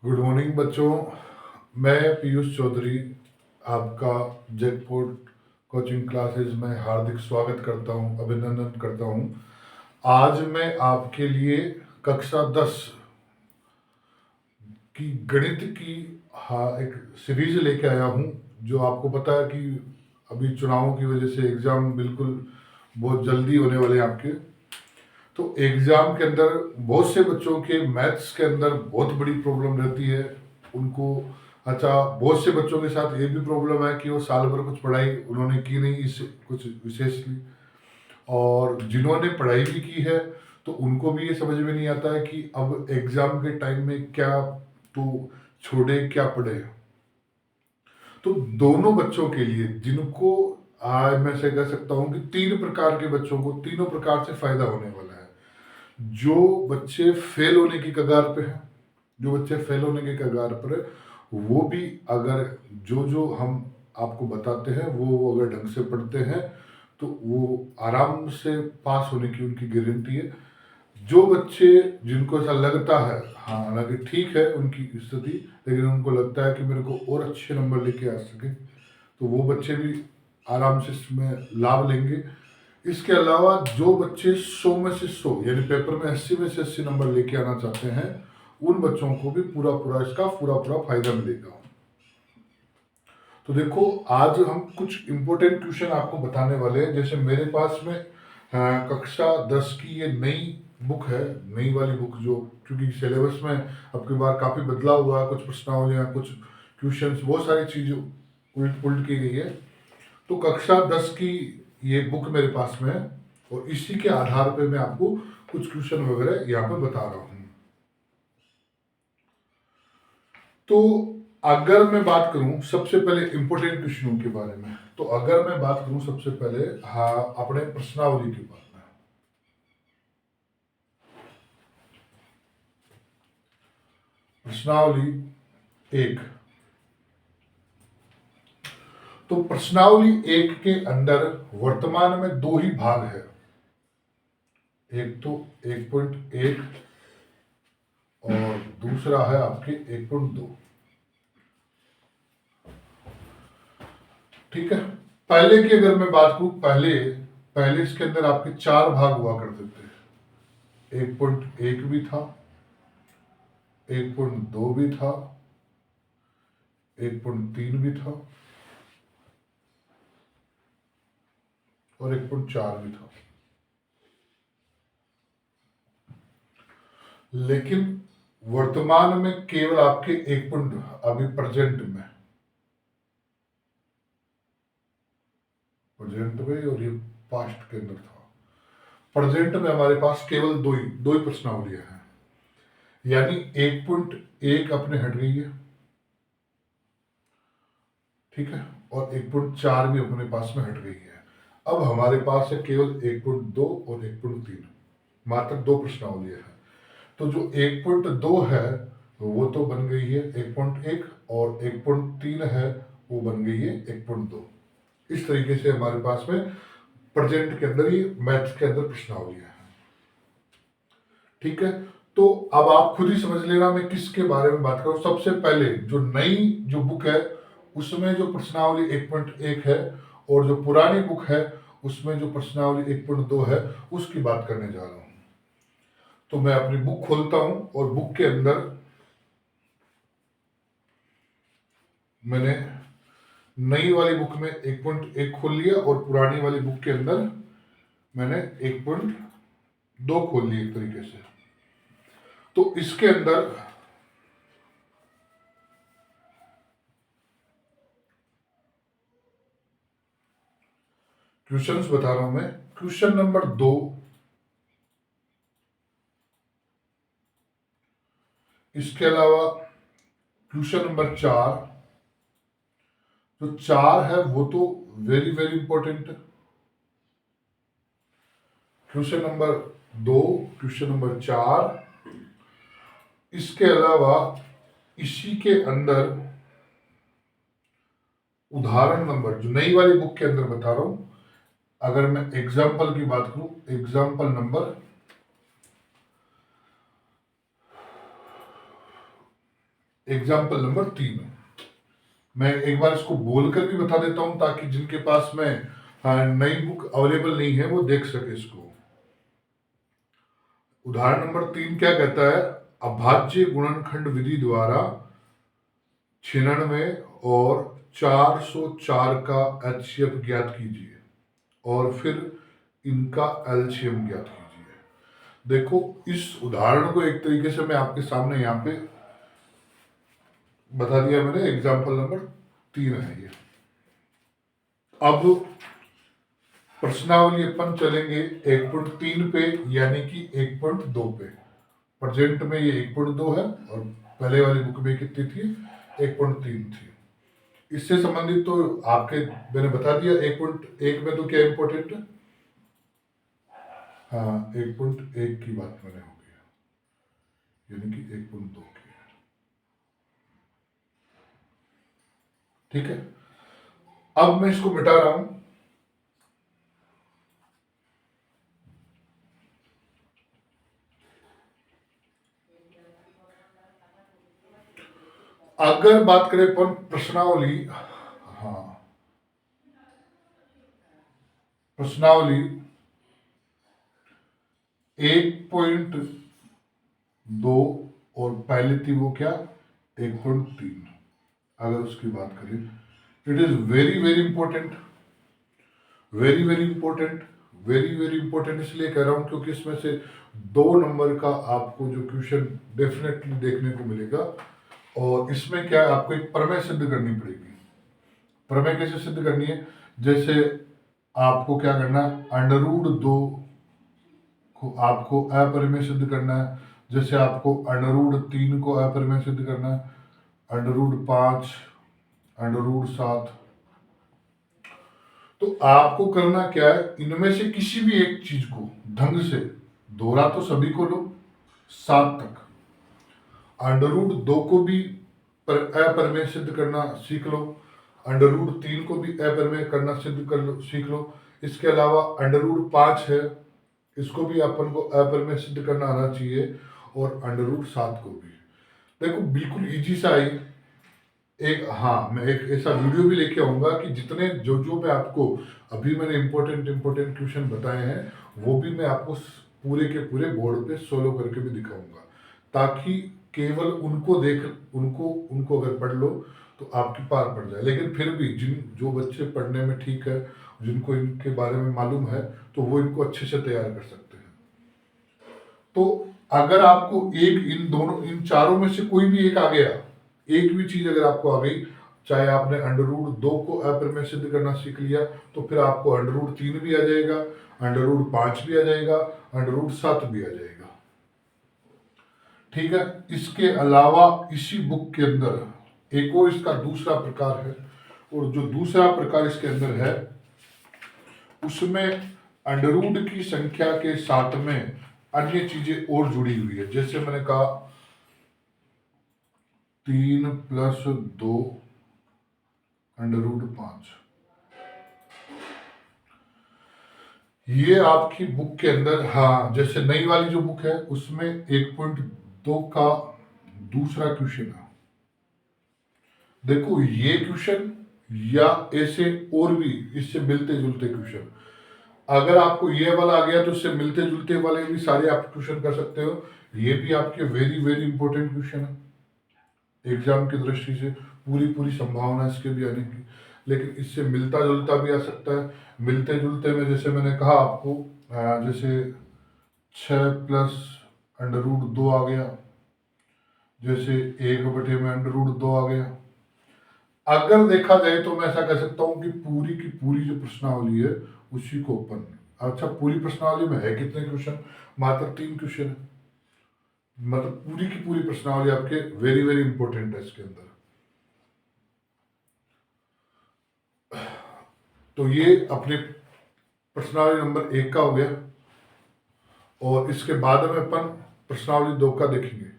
Good morning बच्चों। मैं पीयूष चौधरी आपका जेटपोर्ट कोचिंग क्लासेस में हार्दिक स्वागत करता हूं, अभिनंदन करता हूं। आज मैं आपके लिए कक्षा 10 की गणित की एक सीरीज लेके आया हूं। जो आपको पता है कि अभी चुनावों की वजह से एग्ज़ाम बिल्कुल बहुत जल्दी होने वाले हैं आपके। तो एग्ज़ाम के अंदर बहुत से बच्चों के मैथ्स के अंदर बहुत बड़ी प्रॉब्लम रहती है उनको। अच्छा, बहुत से बच्चों के साथ ये भी प्रॉब्लम है कि वो साल भर कुछ पढ़ाई उन्होंने की नहीं, इस कुछ विशेषली, और जिन्होंने पढ़ाई भी की है तो उनको भी ये समझ में नहीं आता है कि अब एग्ज़ाम के टाइम में क्या तो छोड़े क्या पढ़े। तो दोनों बच्चों के लिए जिनको आज मैं से कह सकता हूँ कि तीन प्रकार के बच्चों को तीनों प्रकार से फायदा होने वाला है। जो बच्चे फेल होने की कगार पे हैं, जो बच्चे फेल होने के कगार पर है, वो भी अगर जो जो हम आपको बताते हैं वो अगर ढंग से पढ़ते हैं तो वो आराम से पास होने की उनकी गारंटी है। जो बच्चे जिनको ऐसा लगता है, हाँ हालांकि ठीक है उनकी स्थिति, लेकिन उनको लगता है कि मेरे को और अच्छे नंबर लेके आ सके, तो वो बच्चे भी आराम से इसमें लाभ लेंगे। इसके अलावा जो बच्चे 100 में से 100 यानी पेपर में 80 में से 80 नंबर लेके आना चाहते हैं, उन बच्चों को भी पूरा पूरा इसका पूरा पूरा फायदा मिलेगा। तो देखो, आज हम कुछ इम्पोर्टेंट क्वेश्चन आपको बताने वाले हैं। जैसे मेरे पास में कक्षा 10 की ये नई बुक है, नई वाली बुक, जो क्योंकि सिलेबस में अब की बार काफ़ी बदलाव हुआ है, कुछ प्रश्नावलियाँ, कुछ क्वेश्चंस, बहुत सारी चीज़ें उल्ट पुल्ट की गई है। तो कक्षा 10 की ये बुक मेरे पास में है और इसी के आधार पे मैं आपको कुछ क्वेश्चन वगैरह यहाँ पे बता रहा हूँ। तो अगर मैं बात करूं सबसे पहले इंपॉर्टेंट क्वेश्चनों के बारे में, तो अगर मैं बात करूं सबसे पहले, हाँ, अपने प्रश्नावली के बारे में। प्रश्नावली एक। तो प्रश्नावली एक के अंदर वर्तमान में दो ही भाग है। एक तो 1.1 और दूसरा है आपके 1.2। ठीक है। पहले की अगर मैं बात करूं, पहले पहले इसके अंदर आपके चार भाग हुआ करते थे। 1.1 भी था, 1.2 भी था, 1.3 भी था और 1.4 भी था। लेकिन वर्तमान में केवल आपके 1. अभी प्रेजेंट में और ये पास्ट के अंदर था। प्रेजेंट में हमारे पास केवल दो ही प्रश्नावलियां हैं, यानी 1.1 अपने हट गई है, ठीक है, और 1.4 भी अपने पास में हट गई है। अब हमारे पास है केवल 1.2 और 1.3, मात्र दो प्रश्नावलियां हैं। तो जो 1.2 है वो तो बन गई है 1.1 और 1.3 है वो बन गई है 1.2। इस तरीके से हमारे पास में प्रेजेंट के अंदर ही मैथ्स के अंदर प्रश्नावलियां हैं। ठीक है। तो अब आप खुद ही समझ लेना मैं किसके बारे में बात करूं। सबसे पहले जो नई जो बुक है उसमें जो प्रश्नावली 1.1 है, और जो पुरानी बुक है उसमें जो प्रश्नावली 1.2 है उसकी बात करने जा रहा हूं। तो मैं अपनी बुक खोलता हूं और बुक के अंदर मैंने नई वाली बुक में 1.1 खोल लिया और पुरानी वाली बुक के अंदर मैंने 1.2 खोल लिया एक तरीके से। तो इसके अंदर क्वेश्चंस बता रहा हूं मैं। क्वेश्चन नंबर 2, इसके अलावा क्वेश्चन नंबर 4, जो 4 है वो तो वेरी वेरी इंपॉर्टेंट है। क्वेश्चन नंबर 2, क्वेश्चन नंबर 4, इसके अलावा इसी के अंदर उदाहरण नंबर, जो नई वाली बुक के अंदर बता रहा हूं, अगर मैं एग्जाम्पल की बात करूं, एग्जाम्पल नंबर एग्जाम्पल नंबर 3, मैं एक बार इसको बोलकर भी बता देता हूं ताकि जिनके पास में नई बुक अवेलेबल नहीं है वो देख सके इसको। उदाहरण नंबर 3 क्या कहता है, अभाज्य गुणनखंड विधि द्वारा 96 और 404 का एचसीएफ ज्ञात कीजिए और फिर इनका एलसीएम ज्ञात कीजिए। देखो इस उदाहरण को एक तरीके से मैं आपके सामने यहाँ पे बता दिया मैंने, एग्जाम्पल नंबर 3 है ये। अब प्रश्नावली अपन चलेंगे 1.3 पे, यानी कि 1.2 पे। प्रेजेंट में ये 1.2 है और पहले वाली बुक में कितनी थी, 1.3 थी। इससे संबंधित तो आपके मैंने बता दिया। 1.1 में तो क्या इंपॉर्टेंट है, हाँ 1.1 की बात मैंने हो गई, यानी कि 1.2 की। ठीक है, अब मैं इसको मिटा रहा हूं। अगर बात करें अपन प्रश्नावली, हाँ प्रश्नावली 1.2 और पहले थी वो क्या 1.3, अगर उसकी बात करें, it is very very important, very very important, very very important इसलिए कह रहा हूं क्योंकि इसमें से 2 नंबर का आपको जो क्वेश्चन डेफिनेटली देखने को मिलेगा। और इसमें क्या है, आपको एक प्रमेय सिद्ध करनी पड़ेगी। प्रमेय कैसे सिद्ध करनी है, जैसे आपको क्या करना है, √2 को आपको अपरिमेय सिद्ध करना है, जैसे आपको √3 को अपरिमेय सिद्ध करना है, √5, √7। तो आपको करना क्या है, इनमें से किसी भी एक चीज को ढंग से, दोहरा तो सभी को लो 7 तक, √2 को भी अपरिमेय सिद्ध करना सीख लो, √3 को भी अपरिमेय करना सिद्ध कर लो, सीख लो। इसके अलावा √5 है, इसको भी अपन को अपरिमेय सिद्ध करना आना चाहिए, और √7 को भी। देखो बिल्कुल इजी सा है एक। हाँ मैं एक ऐसा वीडियो भी लेके आऊंगा कि जितने जो जो मैं आपको अभी मैंने इंपॉर्टेंट क्वेश्चन बताए हैं वो भी मैं आपको पूरे के पूरे बोर्ड पे सोलो करके भी दिखाऊंगा, ताकि केवल उनको देख उनको अगर पढ़ लो तो आपकी पार पड़ जाए। लेकिन फिर भी जो बच्चे पढ़ने में ठीक है, जिनको इनके बारे में मालूम है, तो वो इनको अच्छे से तैयार कर सकते हैं। तो अगर आपको इन चारों में से कोई भी एक आ गया, एक भी चीज अगर आपको आ गई, चाहे आपने √2 को अपरिमेय सिद्ध करना सीख लिया, तो फिर आपको √3 भी आ जाएगा, √5 भी आ जाएगा, √7 भी आ जाएगा। ठीक है, इसके अलावा इसी बुक के अंदर एक और इसका दूसरा प्रकार है, और जो दूसरा प्रकार इसके अंदर है उसमें अंडरवुड की संख्या के साथ में अन्य चीजें और जुड़ी हुई है। जैसे मैंने कहा 3 + 2 √5, ये आपकी बुक के अंदर, हाँ जैसे नई वाली जो बुक है उसमें 1.2 का दूसरा क्वेश्चन है। देखो ये क्वेश्चन या ऐसे और भी इससे मिलते जुलते क्वेश्चन, अगर आपको ये वाला आ गया तो इससे मिलते जुलते वाले भी सारे आप क्वेश्चन कर सकते हो। ये भी आपके वेरी वेरी इंपॉर्टेंट क्वेश्चन है एग्जाम की दृष्टि से, पूरी संभावना इसके भी आने की। लेकिन इससे मिलता जुलता भी आ सकता है। मिलते जुलते में जैसे मैंने कहा आपको, जैसे 6 + √2 आ गया, जैसे 1/में √2 आ गया। अगर देखा जाए तो मैं ऐसा कह सकता हूं कि पूरी की पूरी जो प्रश्नावली है उसी को अपन, अच्छा पूरी प्रश्नावली में है कितने क्वेश्चन, मात्र 3 क्वेश्चन है। मतलब पूरी की पूरी प्रश्नावली आपके वेरी वेरी इंपॉर्टेंट है इसके अंदर। तो ये अपने प्रश्नावली नंबर 1 का हो गया, और इसके बाद में अपन प्रश्नावली 2 का देखेंगे।